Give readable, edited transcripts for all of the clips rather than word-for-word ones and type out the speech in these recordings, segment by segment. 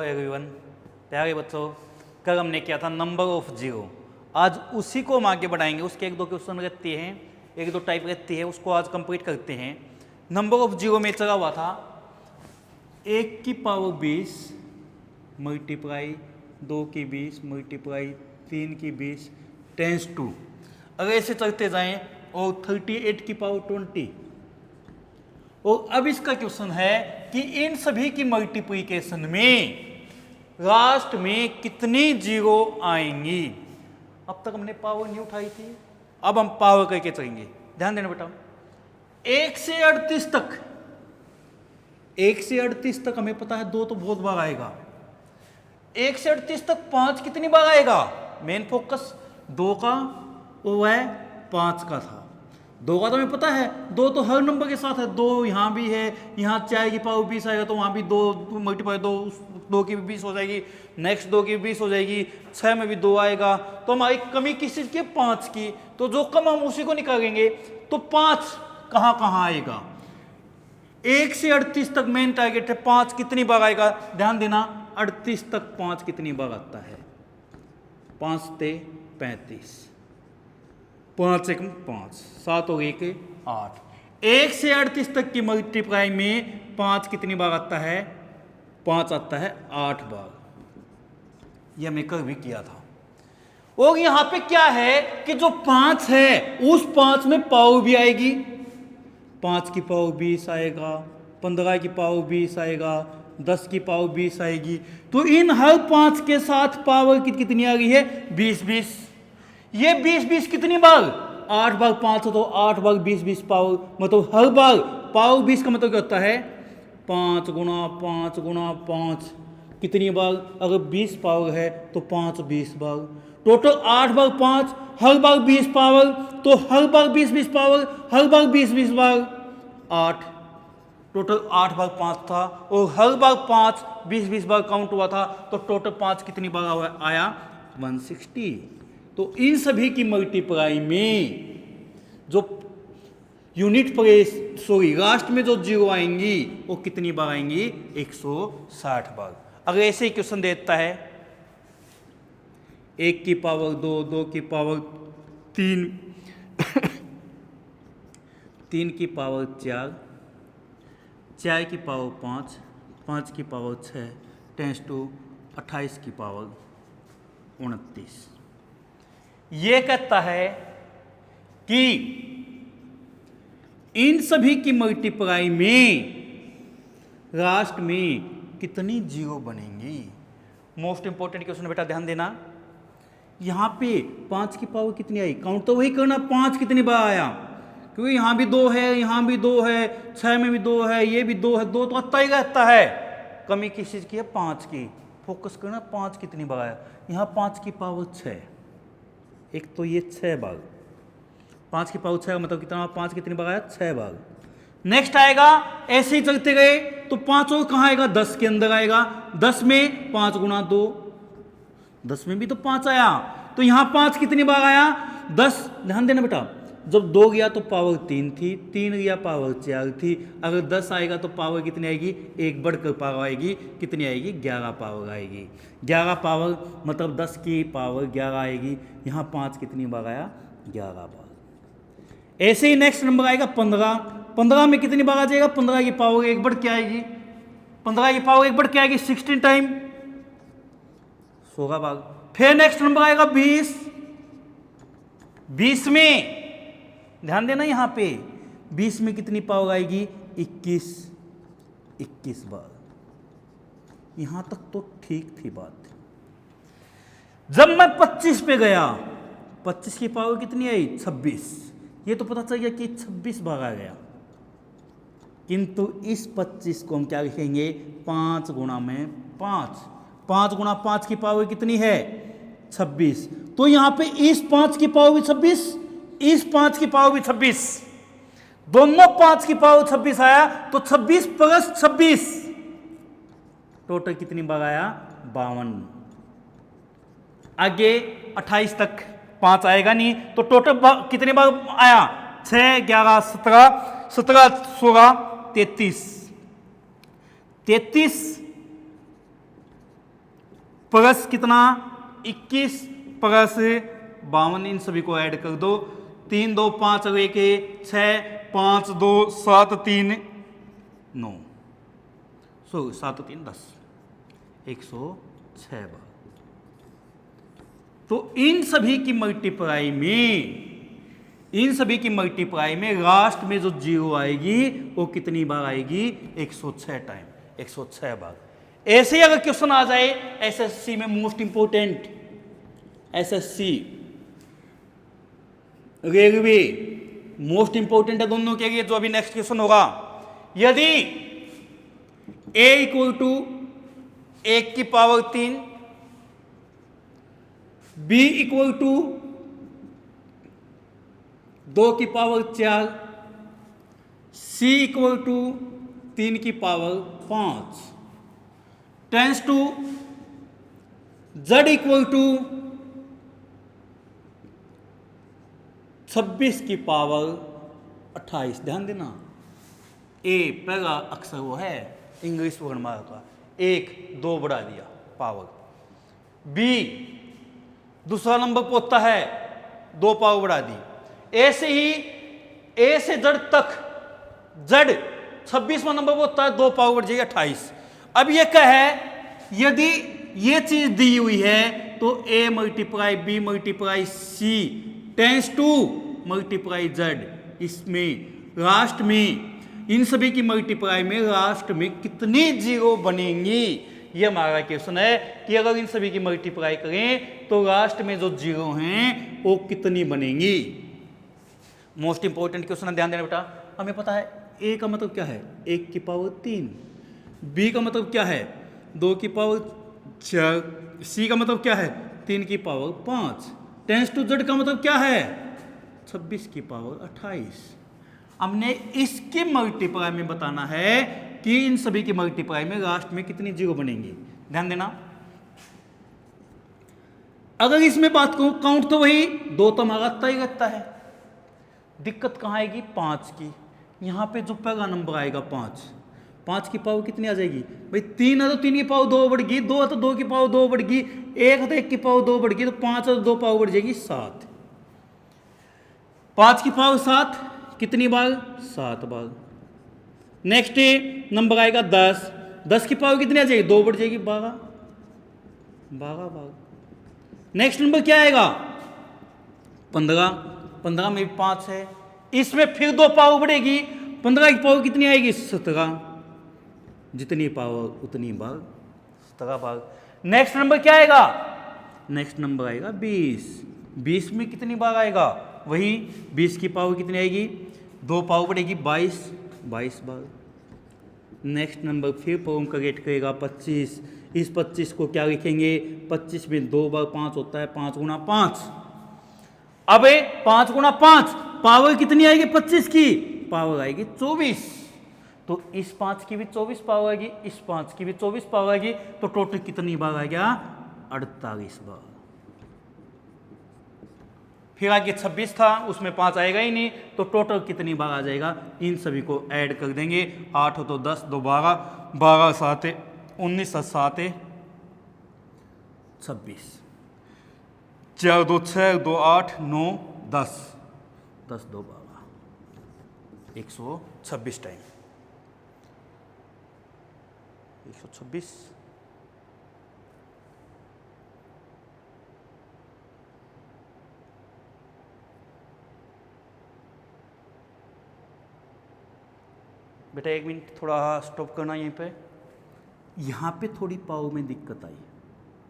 Everyone, प्यारे बच्चों, कल हमने किया था नंबर ऑफ जीरो। आज उसी को हम आगे बढ़ाएंगे। उसके एक दो क्वेश्चन रहते हैं, एक दो टाइप रहती है, उसको आज कंप्लीट करते हैं। नंबर ऑफ जीरो में चला हुआ था 1 की पावर 20 मल्टीप्लाई 2 की 20 मल्टीप्लाई 3 की 20 टेंस टू। अगर ऐसे चलते जाएं और 38 की पावर 20। और अब इसका क्वेश्चन है कि इन सभी की मल्टीप्लिकेशन में लास्ट में कितनी जीरो आएंगी। अब तक हमने पावर नहीं उठाई थी, अब हम पावर करके चलेंगे। ध्यान देना बेटा, 1 से 38 तक, 1 से 38 तक हमें पता है 2 तो बहुत बार आएगा। 1 से 38 तक 5 कितनी बार आएगा। मेन फोकस 2 का और वह 5 का था। 2 का तो हमें पता है, 2 तो हर नंबर के साथ है। 2 यहाँ भी है, यहाँ 4 की पावर 20 आएगा तो वहाँ भी 2 मल्टीप्लाई 2 की भी 20 हो जाएगी, नेक्स्ट 2 की भी 20 हो जाएगी, 6 में भी 2 आएगा। तो हमारी कमी किस चीज़ की, 5 की। तो जो कम हम उसी को निकालेंगे। तो 5 कहाँ कहाँ आएगा। 1 से 38 तक मेन टारगेट है, 5 कितनी बार आएगा। ध्यान देना, 38 तक 5 कितनी बार आता है। 5 ते 35, 5 1 5, 7 और 1 8। 1 से 38 तक की मल्टीप्लाई में 5 कितनी बार आता है, 5 आता है 8 बार। यह हमने कल भी किया था। और यहां पे क्या है कि जो 5 है उस 5 में पावर भी आएगी। 5 की पावर 20 आएगा, 15 की पावर 20 आएगा, 10 की पावर 20 आएगी। तो इन हर 5 के साथ पावर कितनी आ गई है, 20 20। ये 20 20 कितनी बार, 8 बार। 5 तो 8 बार 20 20 पावर, मतलब हर बार पावर 20 का मतलब क्या होता है, 5 गुणा 5 गुणा 5 कितनी बार। अगर 20 पावर है तो 5 20 बार, टोटल 8 बार 5, हर बार 20 पावर, तो हर बार 20 20 पावर, हर बार 20 20 बार 8, टोटल 8 बार 5 था। और हर बार 5 20 20 बार काउंट हुआ था, तो टोटल 5 कितनी बार आया, 160। तो इन सभी की मल्टीप्लाई में जो यूनिट प्लेस, सॉरी लास्ट में जो जीरो आएंगी वो कितनी बार आएंगी, 160 बार। अगर ऐसे ही क्वेश्चन देता है 1 की पावर 2, 2 की पावर 3 3 की पावर 4, 4 की पावर 5, 5 की पावर 6 टेंस टू 28 की पावर 29। ये कहता है कि इन सभी की मल्टीप्लाई में लास्ट में कितनी जीरो बनेंगी। मोस्ट इंपॉर्टेंट क्वेश्चन बेटा, ध्यान देना। यहां पे 5 की पावर कितनी आई, काउंट तो वही करना, 5 कितनी बार आया, क्योंकि यहां भी 2 है, यहां भी 2 है, 6 में भी 2 है, ये भी 2 है, 2 तो आता ही रहता है। कमी किस चीज की है, 5 की। फोकस करना 5 कितनी बार आया। यहां 5 की पावर 6, एक तो ये 6 बार, 5 की पावर 6 मतलब कितना, 5 कितनी बार आया, 6 बार। नेक्स्ट आएगा, ऐसे ही चलते गए तो 5 और कहाँ आएगा, 10 के अंदर आएगा। 10 में 5 गुणा 2, 10 में भी तो 5 आया, तो यहां 5 कितनी बार आया, 10। ध्यान देना बेटा, जब 2 गया तो पावर 3 थी, 3 गया पावर 4 थी। अगर 10 आएगा तो पावर कितनी आएगी, एक बढ़कर पावर आएगी, कितनी आएगी, 11 पावर आएगी। 11 पावर मतलब 10 की पावर 11 आएगी। यहाँ 5 कितनी बार आया, 11 बार। ऐसे ही नेक्स्ट नंबर आएगा 15। 15 में कितनी बार आ जाएगा, 15 की पावर एक बढ़ के आएगी, 15 की पावर एक बढ़ के आएगी 16 टाइम, 16 बार। फिर नेक्स्ट नंबर आएगा 20। 20 में ध्यान देना, यहां पे 20 में कितनी पावर आएगी, 21 बार। यहां तक तो ठीक थी बात। जब मैं 25 पे गया, 25 की पावर कितनी आई, 26। ये तो पता चल गया कि 26 बार आ गया, किंतु इस 25 को हम क्या लिखेंगे, 5 गुणा में 5। 5 गुणा 5 की पावर कितनी है, 26। तो यहां पे इस 5 की पावर भी 26, इस 5 की पावर भी 26, दोनों 5 की पावर 26 आया। तो 26 प्लस 26 टोटल कितनी बार आया, 52। आगे 28 तक 5 आएगा नहीं, तो टोटल कितनी बार आया, 6 11 17 17 16 33। 33 प्लस कितना 21 प्लस 52, इन सभी को ऐड कर दो। 3 2 5 और 1 6, 5 2 7 3 9, 7 3 10, 106 बार। तो इन सभी की मल्टीप्लाई में लास्ट में जो जीरो आएगी वो कितनी बार आएगी? 106 टाइम, 106 बार। ऐसे ही अगर क्वेश्चन आ जाए एसएससी में, most important SSC railway, most important है दोनों के लिए। जो अभी नेक्स्ट क्वेश्चन होगा, यदि a इक्वल टू 1 की पावर 3, b इक्वल टू 2 की पावर 4, c इक्वल टू 3 की power 5, tends to z equal to 26 की पावर 28। ध्यान देना, ए पहला अक्षर वो है इंग्लिश वर्णमाला का, 1 2 बढ़ा दिया पावर। बी दूसरा नंबर पे होता है 2 पावर बढ़ा दी। ऐसे ही ए से जड़ तक, जड़ 26वां नंबर पे होता है 2 पावर बढ़ जाएगी 28। अब ये क्या है, यदि ये चीज दी हुई है तो a multiply b multiply c tense to multiply z, इसमें लास्ट में इन सभी की मल्टीप्लाई में लास्ट में कितनी जीरो बनेंगी, ये हमारा क्वेश्चन है कि अगर इन सभी की मल्टीप्लाई करें तो लास्ट में जो जीरो हैं वो कितनी बनेंगी। मोस्ट इंपोर्टेंट क्वेश्चन है, ध्यान देना बेटा। हमें पता है a का मतलब क्या है 1 की पावर 3, b का मतलब क्या है 2 की पावर 4, c का मतलब क्या है 3 की पावर 5, टेंस टू z का मतलब क्या है 26 की पावर 28। हमने इसके मल्टीप्लाई में बताना है कि इन सभी की मल्टीप्लाई में लास्ट में कितनी जीरो बनेंगी। ध्यान देना, अगर इसमें बात करूं काउंट तो वही 2 तो हमारा तय रहता है। दिक्कत कहां आएगी 5 की। यहां पे जो पहला नंबर आएगा 5 की पावर कितनी आ जाएगी भाई, 3 है तो 3 की पावर 2 बढ़ गई, 2 है तो 2 की पावर 2 बढ़ गई, 1 है तो 1 की पावर 2 बढ़ गई, तो 5 है तो 2 पावर बढ़ जाएगी 7। 5 की पावर 7 कितनी बार 7 बार। नेक्स्ट नंबर आएगा 10 की पावर कितनी आ जाएगी 2 बढ़ जाएगी 12 बार। नेक्स्ट नंबर क्या आएगा 15 में भी 5 है, इसमें फिर 2 पावर बढ़ेगी, 15 की पावर कितनी आएगी 17, जितनी पावर उतनी बार 17 बार। नेक्स्ट नंबर क्या आएगा, नेक्स्ट नंबर आएगा 20 में कितनी बार आएगा वही 20 की पावर कितनी आएगी 2 पावर बढ़ेगी 22 बार। नेक्स्ट नंबर फिर फॉर्म करेक्ट करेगा 25, इस 25 को क्या लिखेंगे 25 में 2 बार 5 होता है, 5 गुना 5। अब 5 गुना 5 पावर कितनी आएगी 25 की पावर आएगी 24, तो इस 5 की भी 24 पावर आएगी, इस 5 की भी 24 पावर आएगी, तो टोटल कितनी बार आ गया 48 बार। फिर आगे 26 था उसमें 5 आएगा ही नहीं, तो टोटल कितनी बार आ जाएगा, इन सभी को ऐड कर देंगे। 8 तो 10 2 12, 12 7 19 7 26, 4 2 6 2 8 9 10 10 2 12, 126 टाइम 126। बेटा 1 मिनट थोड़ा स्टॉप करना यहीं पे। यहाँ पे थोड़ी पावर में दिक्कत आई,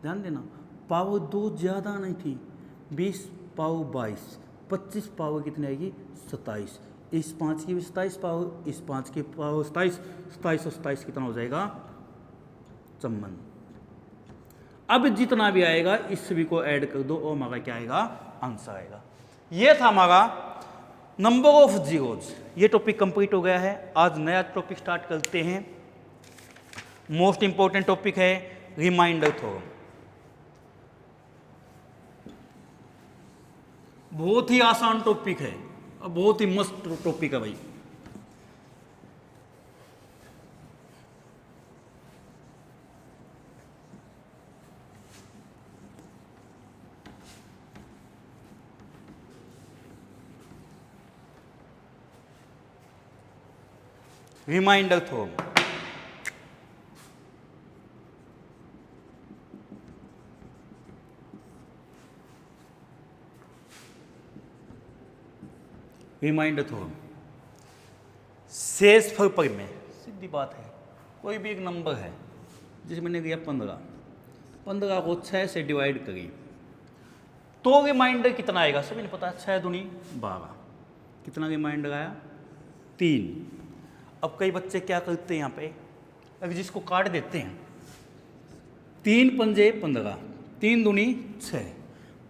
ध्यान देना। पावर 2 ज़्यादा नहीं थी, 20 पावर 22, 25 पावर कितनी आएगी 27, इस 5 की भी 27 पावर, इस 5 की पावर 27, 27 और 27 कितना हो जाएगा 54। अब जितना भी आएगा इस सभी को ऐड कर दो और हमारा क्या आएगा आंसर आएगा। ये था हमारा नंबर ऑफ जीरोज। ये टॉपिक कंप्लीट हो गया है। आज नया टॉपिक स्टार्ट करते हैं। मोस्ट इंपॉर्टेंट टॉपिक है रिमाइंडर थ्योरम। बहुत ही आसान टॉपिक है और बहुत ही मस्त टॉपिक है भाई। Remainder theorem. रिमाइंडर थ्योरम शेष फल पर में सीधी बात है, कोई भी एक नंबर है जिसे मैंने दिया 15, 15 को 6 से डिवाइड करें तो रिमाइंडर कितना आएगा, सभी ने पता है 6 दूनी 12, कितना रिमाइंडर आया 3। अब कई बच्चे क्या करते हैं यहाँ पे, अगर जिसको काट देते हैं 3 पंजे 15, 3 दूनी 6,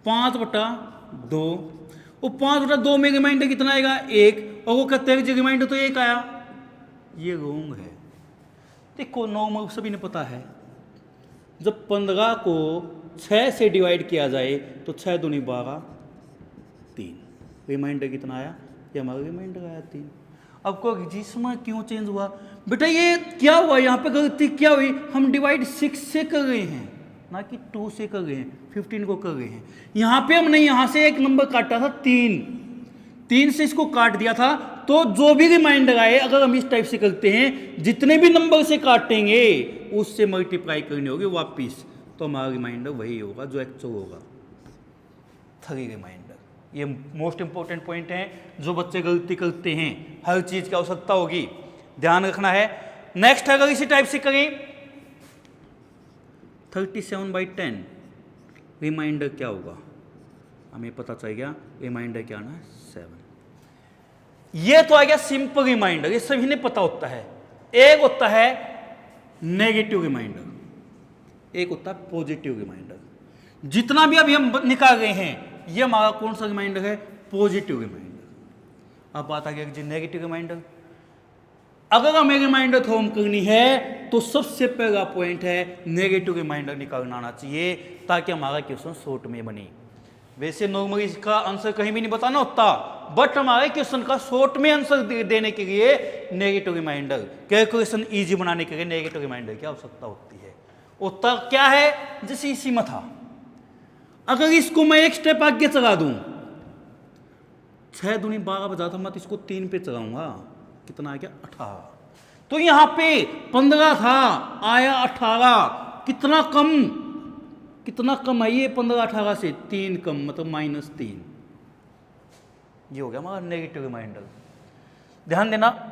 5/2, वो 5/2 में रिमाइंडर कितना आएगा 1, और वो कहते हैं कि रिमाइंडर तो 1 आया, ये रॉन्ग है। देखो नॉर्मल सभी ने पता है, जब 15 को 6 से डिवाइड किया जाए तो 6 दूनी 12, 3, रिमाइंडर कितना आया, ये हमारा रिमाइंडर आया 3। अब को जिसमें क्यों चेंज हुआ बेटा, ये क्या हुआ यहाँ पे, गलती क्या हुई, हम डिवाइड 6 से कर रहे हैं ना कि 2 से कर रहे हैं, 15 को कर रहे हैं। यहाँ पे हमने यहाँ से एक नंबर काटा था 3 से इसको काट दिया था, तो जो भी रिमाइंडर आए अगर हम इस टाइप से करते हैं, जितने भी नंबर से काटेंगे उससे मल्टीप्लाई करनी होगी वापिस, तो हमारा रिमाइंडर वही होगा जो एक्चुअल होगा, 3 रिमाइंडर। ये मोस्ट इंपॉर्टेंट पॉइंट है, जो बच्चे गलती करते हैं हर चीज की आवश्यकता होगी, ध्यान रखना है। नेक्स्ट अगर इसी टाइप से करें 37/10 रिमाइंडर क्या होगा, हमें पता चल गया रिमाइंडर क्या आना है 7। ये तो आ गया सिंपल रिमाइंडर, ये सभी ने पता होता है। एक होता है नेगेटिव रिमाइंडर, एक होता है पॉजिटिव रिमाइंडर। जितना भी अभी हम निकाल रहे हैं ये हमारा कौन सा रिमाइंडर है, पॉजिटिव रिमाइंडर। अब बात आ गया जी नेगेटिव रिमाइंडर। अगर हमें रिमाइंडर थ्योरम करनी है तो सबसे पहला पॉइंट है नेगेटिव रिमाइंडर निकालना आना चाहिए, ताकि हमारा क्वेश्चन शॉर्ट में बने। वैसे नॉर्मली इसका आंसर कहीं भी नहीं बताना होता, बट हमारे क्वेश्चन का शॉर्ट में आंसर देने के लिए नेगेटिव रिमाइंडर, कैलकुलेशन इजी बनाने के लिए नेगेटिव रिमाइंडर की आवश्यकता होती है। उत्तर क्या है, जैसे इसी में था, अगर इसको मैं एक स्टेप आगे चला दूं, 6 दूनी 12 बजा था, मैं तो इसको 3 पे चलाऊंगा, कितना आ गया 18। तो यहां पे 15 था आया 18, कितना कम आइए 15 18 से 3 कम, मतलब -3। ये हो गया हमारा नेगेटिव रिमाइंडर। ध्यान देना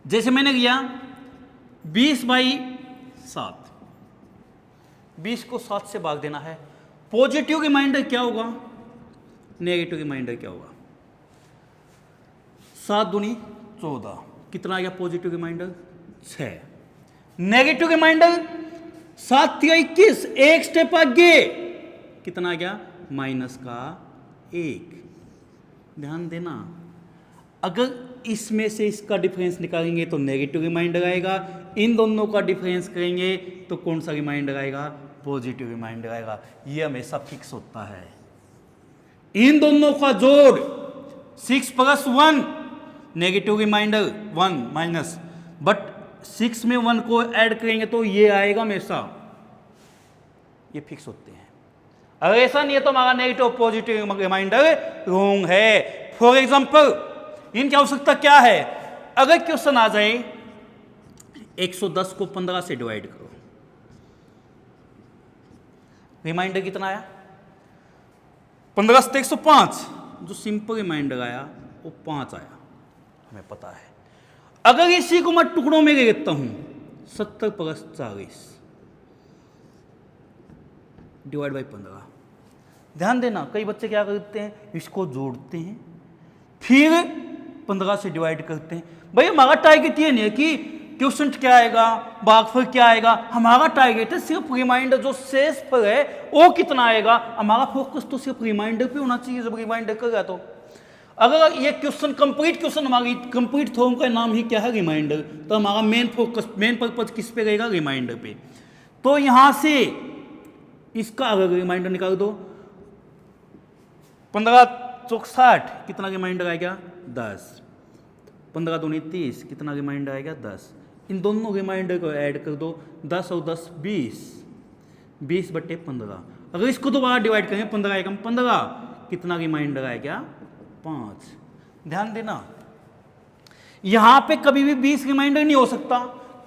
जैसे मैंने लिया 20/7, 20 को 7 से भाग देना है। पॉजिटिव रिमाइंडर क्या होगा, नेगेटिव रिमाइंडर क्या होगा, 7 दूनी 14, कितना आ गया पॉजिटिव रिमाइंडर 6। नेगेटिव रिमाइंडर 7 3 21, एक स्टेप आगे, कितना आ गया -1। ध्यान देना, अगर इसमें से इसका डिफरेंस निकालेंगे तो नेगेटिव रिमाइंडर आएगा, इन दोनों का डिफरेंस करेंगे तो कौन सा रिमाइंडर आएगा, पॉजिटिव रिमाइंडर आएगा। ये हमेशा फिक्स होता है। इन दोनों का जोड़ 6 + 1 नेगेटिव रिमाइंडर 1 माइनस, बट 6 में 1 को ऐड करेंगे तो ये आएगा हमेशा, ये फिक्स होते हैं। अगर ऐसा नहीं है तो हमारा नेगेटिव पॉजिटिव रिमाइंडर रॉन्ग है। फॉर एग्जाम्पल इनकी आवश्यकता क्या है, अगर क्वेश्चन आ जाए 110 को 15 से डिवाइड करो, रिमाइंडर कितना आया 15 से 105, जो सिंपल रिमाइंडर आया वो 5 आया, हमें पता है। अगर इसी को मैं टुकड़ों में लेता हूं 70 + 40 डिवाइड बाई 15। ध्यान देना, कई बच्चे क्या करते हैं, इसको जोड़ते हैं फिर 15 से डिवाइड करते हैं। भाई हमारा टारगेट ये नहीं है कि क्वेश्चन क्या आएगा, भागफल क्या आएगा, हमारा टारगेट है सिर्फ रिमाइंडर, जो शेष पर है वो कितना आएगा। हमारा फोकस तो सिर्फ रिमाइंडर पे होना चाहिए। जब रिमाइंडर कर रहा तो अगर ये क्वेश्चन कंप्लीट क्वेश्चन, हमारी कंप्लीट थ्योरम का नाम ही क्या है, रिमाइंडर, तो हमारा मेन फोकस, मेन पर्पज किस पे रहेगा, रिमाइंडर पे। तो यहां से इसका अगर रिमाइंडर निकाल दो 15 चौक 60, कितना रिमाइंडर आएगा 10, 15 दूनी 30, कितना रिमाइंडर आएगा 10। इन दोनों रिमाइंडर को ऐड कर दो, 10 और 10 20, 20/15। अगर इसको दोबारा डिवाइड करें 15 एकम 15, कितना रिमाइंडर आएगा 5। ध्यान देना, यहां पे कभी भी 20 रिमाइंडर नहीं हो सकता।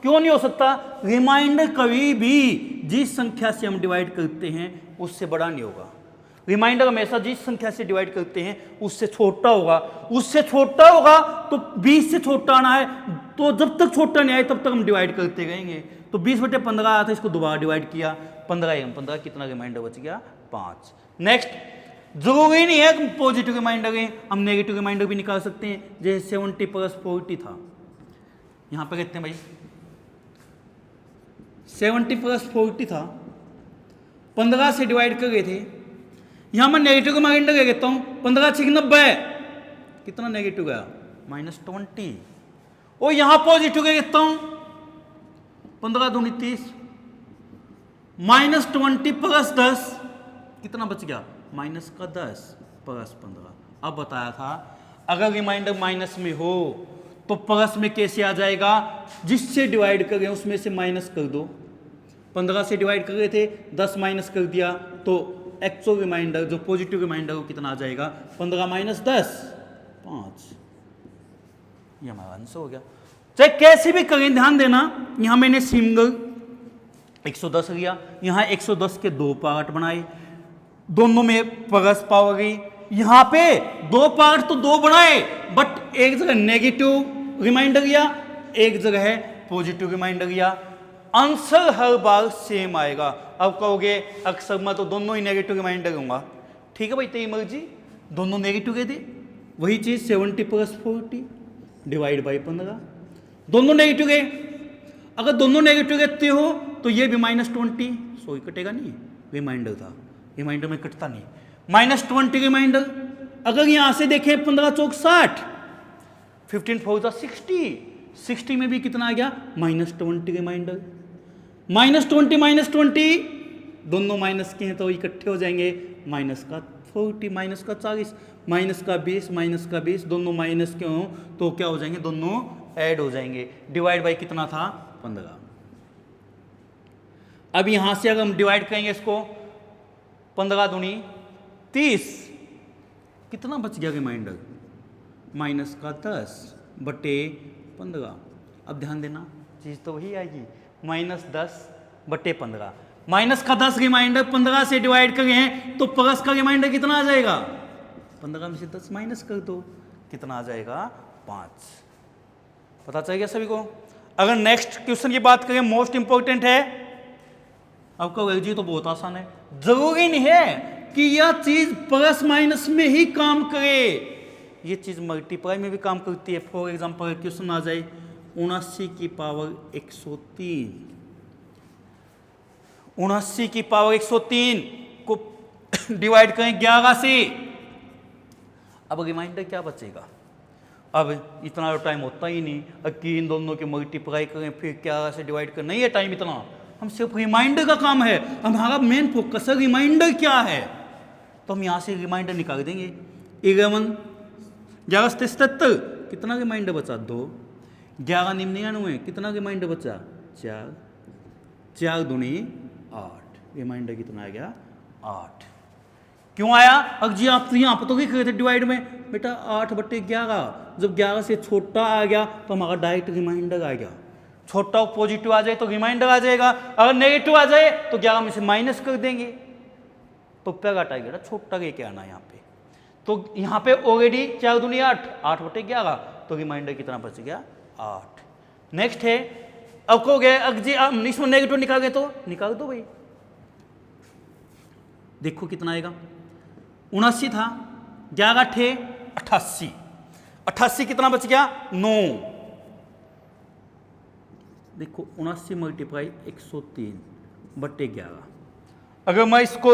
क्यों नहीं हो सकता? रिमाइंडर कभी भी जिस संख्या से हम डिवाइड करते हैं उससे बड़ा नहीं होगा। रिमाइंडर हमेशा जिस संख्या से डिवाइड करते हैं उससे छोटा होगा। उससे छोटा होगा तो 20 से छोटा आना है, तो जब तक छोटा नहीं आए तब तक हम डिवाइड करते रहेंगे। तो 20/15 आया था, इसको दोबारा डिवाइड किया, 15 कितना रिमाइंडर बच गया? 5। नेक्स्ट, जरूरी नहीं है कि पॉजिटिव रिमाइंडर है, हम नेगेटिव रिमाइंडर भी निकाल सकते हैं। जैसे 70 + 40 था, यहां पे कहते हैं भाई 70 + 40 था, 15 से डिवाइड कर गए थे। यहां मैं नेगेटिव रिमाइंडर ले लेता हूं, 15 × 6 = 90, कितना नेगेटिव गया? -20। और यहां पॉजिटिव ले लेता हूं, 15 दूनी 30, -20 + 10 कितना बच गया? -10 + 15। अब बताया था अगर रिमाइंडर माइनस में हो तो प्लस में कैसे आ जाएगा? जिससे डिवाइड कर रहे हैं उसमें से माइनस कर दो। 15 से डिवाइड कर रहे थे, 10 माइनस कर दिया तो एक्चुअल रिमाइंडर जो पॉजिटिव रिमाइंडर वो कितना आ जाएगा? 15 - 10 5। ये हमारा आंसर हो गया। चाहे कैसे भी करें, ध्यान देना, यहां मैंने सिंगल 110 लिया, यहां 110 के 2 पार्ट बनाए, दोनों में प्लस पावर गई। यहां पे 2 पार्ट तो 2 बनाए, बट एक जगह नेगेटिव रिमाइंडर लिया, एक जगह है पॉजिटिव रिमाइंडर लिया। आंसर हर बार सेम आएगा। अब कहोगे अक्सर मैं तो दोनों ही नेगेटिव रिमाइंडर लूंगा, ठीक है भाई, तेरी मर्जी, दोनों नेगेटिव दे दे। वही चीज 70 + 40 डिवाइड बाई 15, दोनों नेगेटिव गए। अगर दोनों नेगेटिव कहते हो तो ये भी -20, सॉरी कटेगा नहीं, रिमाइंडर था, रिमाइंडर में कटता नहीं, -20 रिमाइंडर। अगर यहां से देखें 15 × 4 = 60, 15 × 4 = 60, 60 में भी कितना आ गया? -20 रिमाइंडर। -20 दोनों माइनस के हैं तो इकट्ठे हो जाएंगे, -40 -40 -20 दोनों माइनस के हों तो क्या हो जाएंगे? दोनों ऐड हो जाएंगे। डिवाइड बाई कितना था? 15। अब यहां से अगर हम डिवाइड करेंगे इसको, 15 दूनी 30, कितना बच गया रिमाइंडर? -10 बटे 15। अब ध्यान देना, चीज तो वही आएगी, -10 बटे 15। -10 रिमाइंडर 15 से डिवाइड कर रहे हैं तो प्लस का रिमाइंडर कितना आ जाएगा? 15 में से 10 माइनस कर दो, कितना आ जाएगा? 5। पता चल गया सभी को? अगर नेक्स्ट क्वेश्चन की बात करें, मोस्ट इंपॉर्टेंट है, आपका जी तो बहुत आसान है। जरूरी नहीं है कि यह चीज प्लस माइनस में ही काम करे, ये चीज मल्टीप्लाई में भी काम करती है। फॉर एग्जांपल क्वेश्चन आ जाए 79 की पावर 103, 79 की पावर 103 को डिवाइड करें 11 से, अब रिमाइंडर क्या बचेगा? अब इतना टाइम होता ही नहीं, अब कि इन दोनों के मल्टीप्लाई करें फिर 11 से डिवाइड करें, नहीं है टाइम इतना। हम सिर्फ रिमाइंडर का काम है, हमारा मेन फोकस है रिमाइंडर क्या है, तो हम यहां से रिमाइंडर निकाल देंगे। 11 11 से 77, कितना रिमाइंडर बचा? 2। 11 99, कितना रिमाइंडर बचा? 4। 4 दूनी 8, रिमाइंडर कितना आ गया? 8। क्यों आया? अब जी आप तो यहाँ पर तो लिख रहे थे डिवाइड में, बेटा 8 बटे 11, जब 11 से छोटा आ गया तो हमारा डायरेक्ट रिमाइंडर आ गया। छोटा पॉजिटिव आ जाए तो रिमाइंडर आ जाएगा, अगर नेगेटिव आ जाए तो 11 में से माइनस कर देंगे, तो क्या घटाएगा? छोटा लेके आना यहाँ पे। तो यहाँ पे ऑलरेडी 4 दूनी 8, 8 बटे 11, तो रिमाइंडर कितना बच गया? 8। नेक्स्ट है, अब कहोगे अब जी इसमें नेगेटिव निकालोगे तो निकाल दो भाई, देखो कितना आएगा? 79 था, 11 थे 88, 88 कितना बच गया? 9। देखो 79 × 103 बटे 11, अगर मैं इसको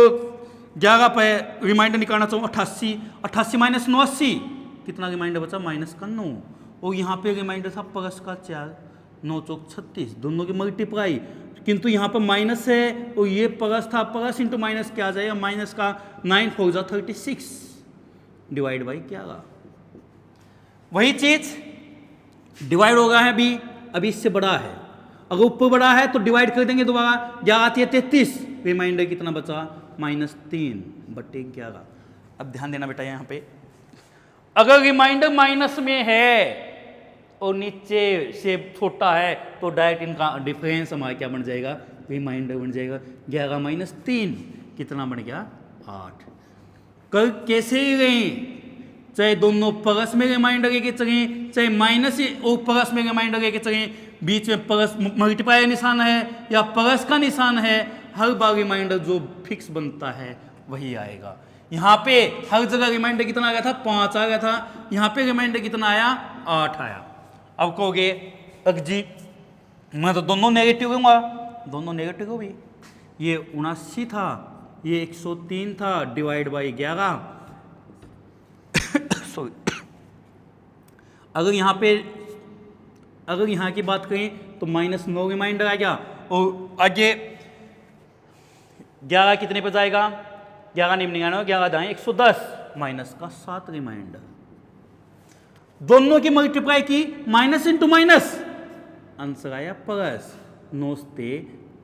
11 पे रिमाइंडर निकालना चाहूँ 88, 88 माइनस 89, कितना रिमाइंडर बचा? -9। और यहाँ पे रिमाइंडर था प्लस का 4, 9 चौक 36, दोनों की मल्टीप्लाई, किंतु यहाँ पर माइनस है और ये प्लस था, प्लस इंटू माइनस क्या आ जाएगा? माइनस का 9 4 जा 36 डिवाइड बाई 11। वही चीज डिवाइड हो गया है अभी इससे बड़ा है, अगर ऊपर बड़ा है तो डिवाइड कर देंगे दोबारा, 11 आती है 33, रिमाइंडर कितना बचा? -3 बटे 11। अब ध्यान देना बेटा, यहाँ पे अगर रिमाइंडर माइनस में है और नीचे से छोटा है तो डायरेक्ट इनका डिफरेंस हमारा क्या बन जाएगा, रिमाइंडर बन जाएगा। 11 माइनस 3 कितना बन गया, 8। कर कैसे ही गए, चाहे दोनों प्लस में रिमाइंडर लेके चले, चाहे माइनस और प्लस में रिमाइंडर लेके चले, बीच में प्लस मल्टीप्लाई निशान है या प्लस का निशान है, हर बार रिमाइंडर जो फिक्स बनता है वही आएगा। यहाँ पे हर जगह रिमाइंडर कितना आ गया था, 5 आ गया था, यहाँ पे रिमाइंडर कितना आया, 8 आया। अब कहोगे जी मैं तो दोनों नेगेटिव लूंगा, दोनों नेगेटिव हो भी, ये 79 था, ये 103 था, डिवाइड बाई 11 सॉरी। अगर यहाँ की बात करें तो -9 रिमाइंडर आ गया, और आगे 11 कितने पे जाएगा, 11 99, 11 दाएं 110, माइनस का 7 रिमाइंडर। दोनों की मल्टीप्लाई की, माइनस इंटू माइनस, आंसर आया प्लस 9 से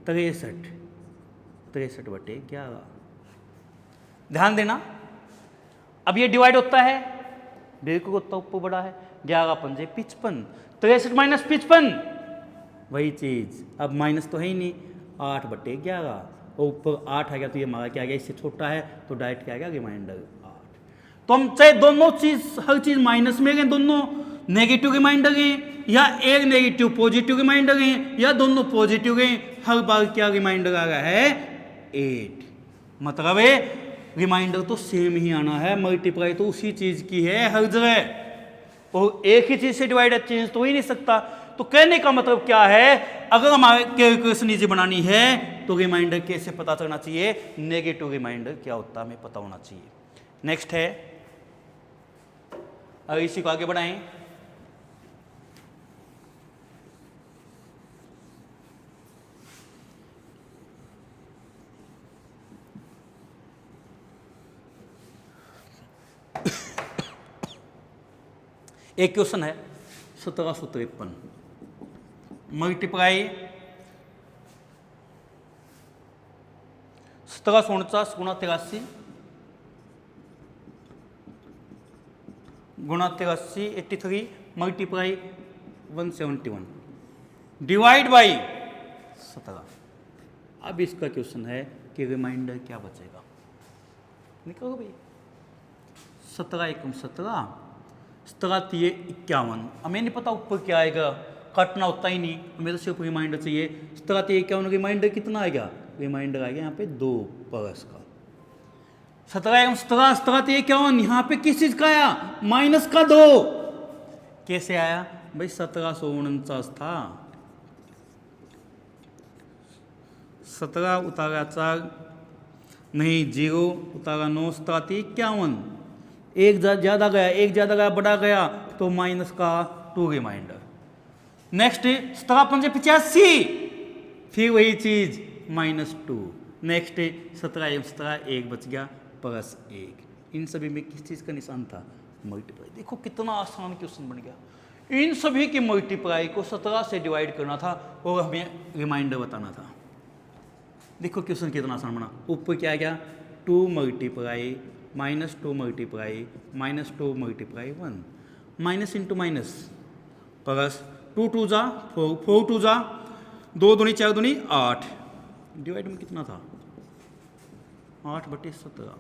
63/11। ध्यान देना, अब ये डिवाइड होता है, बिल्कुल होता ऊपर बड़ा है, 11 पंजे 55, 63 माइनस 55 वही चीज। अब माइनस तो है ही नहीं, 8/11, और ऊपर 8 आ गया तो ये हमारा क्या आ गया, इससे छोटा है तो डायरेक्ट क्या आ गया, रिमाइंडर 8। तो हम चाहे दोनों चीज, हर चीज माइनस में गए, दोनों नेगेटिव रिमाइंडर हैं, या एक नेगेटिव पॉजिटिव रिमाइंडर हैं, या दोनों पॉजिटिव हैं, हर बार क्या रिमाइंडर आ रहा है, 8। मतलब है रिमाइंडर तो सेम ही आना है, मल्टीप्लाई तो उसी चीज की है हर जगह, और एक ही चीज से डिवाइड चेंज तो हो ही नहीं सकता। तो कहने का मतलब क्या है, अगर हमारे कैलकुलेशन इजी बनानी है तो रिमाइंडर कैसे पता चलना चाहिए, नेगेटिव रिमाइंडर क्या होता है हमें पता होना चाहिए। नेक्स्ट है, अगर इसी को आगे बढ़ाएं, एक क्वेश्चन है 1753, मल्टीप्लाई 1749 गुणा 83 गुणा 83 83 मल्टीप्लाई 171 डिवाइड बाई 17। अब इसका क्वेश्चन है कि रिमाइंडर क्या बचेगा, निकालो भाई। 17 एकम 17, 17 तिये 51। हमें नहीं पता ऊपर क्या आएगा, काटना होता ही नहीं, हमें तो सिर्फ रिमाइंडर चाहिए। 17 तिये 51, रिमाइंडर कितना आएगा, रिमाइंडर आ गया यहाँ पे 2 प्लस का। 17 एकम 17, 17 तिये 51, यहाँ पे किस चीज का आया, माइनस का 2। कैसे आया भाई, 1749 था, 17 उतारा 4 नहीं, 0 उतारा 9, 17 तिये 51, एक ज्यादा गया, एक ज्यादा गया, बड़ा गया तो माइनस का 2 रिमाइंडर। नेक्स्ट 17 पंजे 85, फिर वही चीज -2। नेक्स्ट 17 17, 1 बच गया प्लस 1। इन सभी में किस चीज का निशान था, मल्टीप्लाई। देखो कितना आसान क्वेश्चन बन गया, इन सभी की मल्टीप्लाई को 17 से डिवाइड करना था और हमें रिमाइंडर बताना था। देखो क्वेश्चन कितना आसान बना, ऊपर क्या आ गया, 2 multiply -2 multiply -2 multiply 1, minus into minus plus 2 2 जा 4, 4 2 जा 2 दूनी 4 दूनी 8, डिवाइड में कितना था 8/17,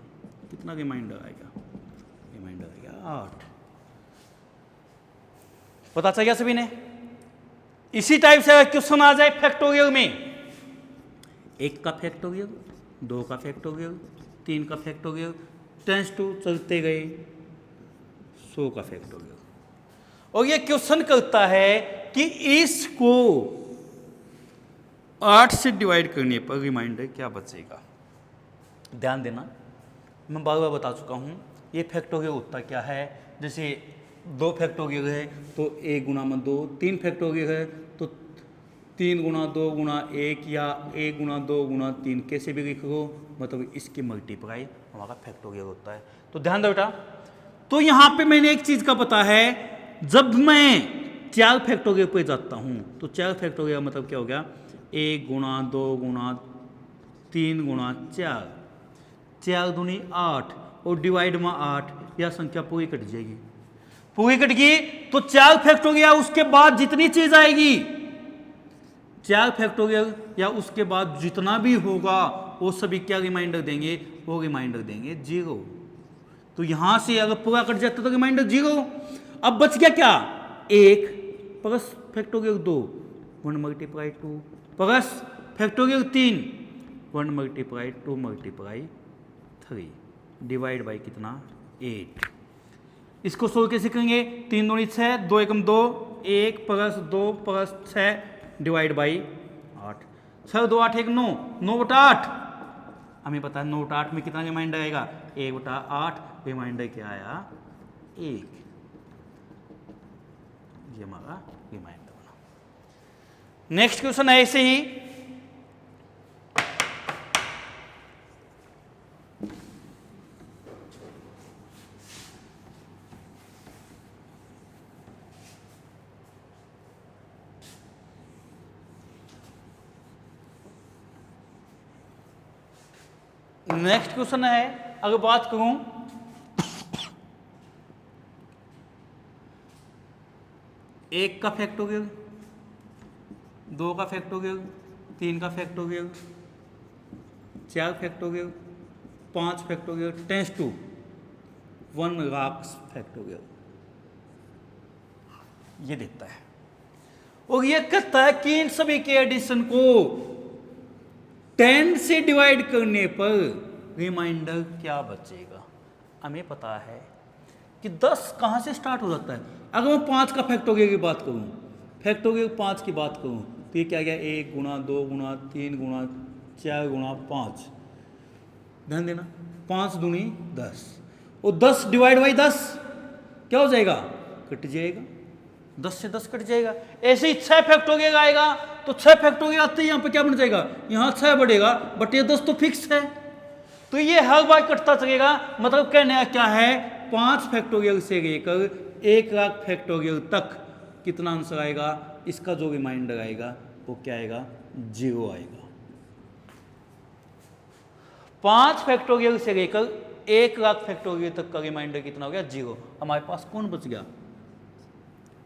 कितना रिमाइंडर आएगा, रिमाइंडर आएगा 8। पता चल गया सभी ने। इसी टाइप से क्वेश्चन आ जाए फैक्टोरियल में, 1 का फैक्टोरियल, 2 का फैक्टोरियल, 3 का फैक्टोरियल, 10 चलते गए 100 का फैक्टोरियल। और ये क्वेश्चन करता है कि इसको 8 से डिवाइड करने पर रिमाइंडर क्या बचेगा। ध्यान देना, मैं बार बार बता चुका हूँ, ये फैक्टोरियल होता क्या है, जैसे 2 फैक्टोरियल है तो 1 गुणा में 2, 3 फैक्टोरियल है तो 3 गुणा 2 गुणा 1 या 1 गुणा 2 गुणा 3, कैसे भी लिख लो, मतलब इसकी मल्टीप्लाई हमारा फैक्टोरियल होता है। तो ध्यान दो बेटा, तो यहाँ पे मैंने एक चीज़ का पता है, जब मैं 4 फैक्टोरियल पे जाता हूँ तो 4 फैक्टोरियल मतलब क्या हो गया, 1 गुणा 2 गुणा 3 गुणा 4, 4 दूनी 8 और डिवाइड में 8, यह संख्या पूरी कट जाएगी। पूरी कट गई तो 4 फैक्टोरियल उसके बाद जितनी चीज आएगी 4 फैक्टोरियल या उसके बाद जितना भी होगा वो सभी क्या रिमाइंडर देंगे, वो रिमाइंडर देंगे 0। तो यहां से अगर पूरा कट जाता तो रिमाइंडर 0। अब बच गया क्या, 1 plus factorial 2 1 multiply 2 plus factorial 3 1 multiply 2 multiply 3 divide by कितना 8। इसको सोल्व कैसे करेंगे, 3 दूनी 6 2 एकम 2 1 प्लस 2 प्लस 6 डिवाइड बाई 8। 6 2 8 1 9 9/8। हमें पता है 9/8 में कितना रिमाइंडर आएगा 1/8। रिमाइंडर क्या आया 1। ये हमारा रिमाइंडर बना। नेक्स्ट क्वेश्चन है ऐसे ही, नेक्स्ट क्वेश्चन है अगर बात करूं 1 का फैक्टोरियल 2 का फैक्टोरियल 3 का factorial 4 factorial 5 factorial tends to 1 lakh factorial, ये देता है। और ये कहता है कि इन सभी के एडिशन को 10 से डिवाइड करने पर रिमाइंडर क्या बचेगा। हमें पता है कि 10 कहाँ से स्टार्ट हो जाता है। अगर मैं 5 का फैक्टोरियल की बात करूँ, फैक्टोरियल 5 की बात करूँ तो ये क्या गया 1 गुणा 2 गुणा 3 गुणा 4 गुणा 5। ध्यान देना 5 दूनी 10 और 10 डिवाइड बाई 10 क्या हो जाएगा, कट जाएगा, 10 से 10 कट जाएगा। ऐसे ही 6 फैक्टोरियल आएगा तो 6 फैक्टोरियल आते ही यहाँ पे क्या बन जाएगा, यहाँ 6 बढ़ेगा बट ये 10 तो फिक्स है, तो ये हर बार कटता चलेगा। मतलब कहने का क्या है 5 फैक्टोरियल से लेकर 1 लाख फैक्टोरियल तक कितना आंसर आएगा, इसका जो रिमाइंडर आएगा वो क्या आएगा 0 आएगा। 5 फैक्टोरियल से लेकर 1 लाख फैक्टोरियल तक का रिमाइंडर कितना हो गया 0। हमारे पास कौन बच गया,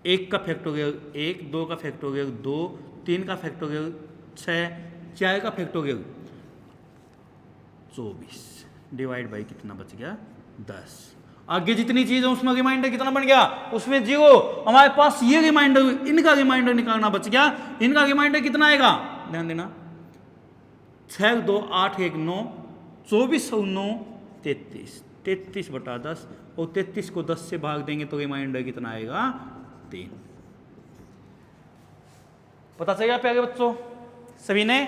1 का फैक्टोरियल 1 2 का फैक्टोरियल 2 3 का फैक्टोरियल 6 4 का फैक्टोरियल 24 डिवाइड बाई कितना बच गया 10। आगे जितनी चीज है उसमें रिमाइंडर कितना बन गया, उसमें 0। हमारे पास ये रिमाइंडर, इनका रिमाइंडर निकालना बच गया। इनका रिमाइंडर कितना आएगा, ध्यान देना 6 2 8 1 9 24 और 9 33 33/10 और 33 को 10 से भाग देंगे तो रिमाइंडर कितना आएगा 3। पता चलेगा प्यारे बच्चों सभी ने।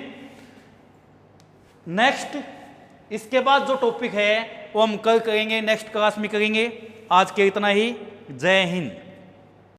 नेक्स्ट इसके बाद जो टॉपिक है वो हम कल करेंगे, नेक्स्ट क्लास में करेंगे। आज के इतना ही, जय हिंद।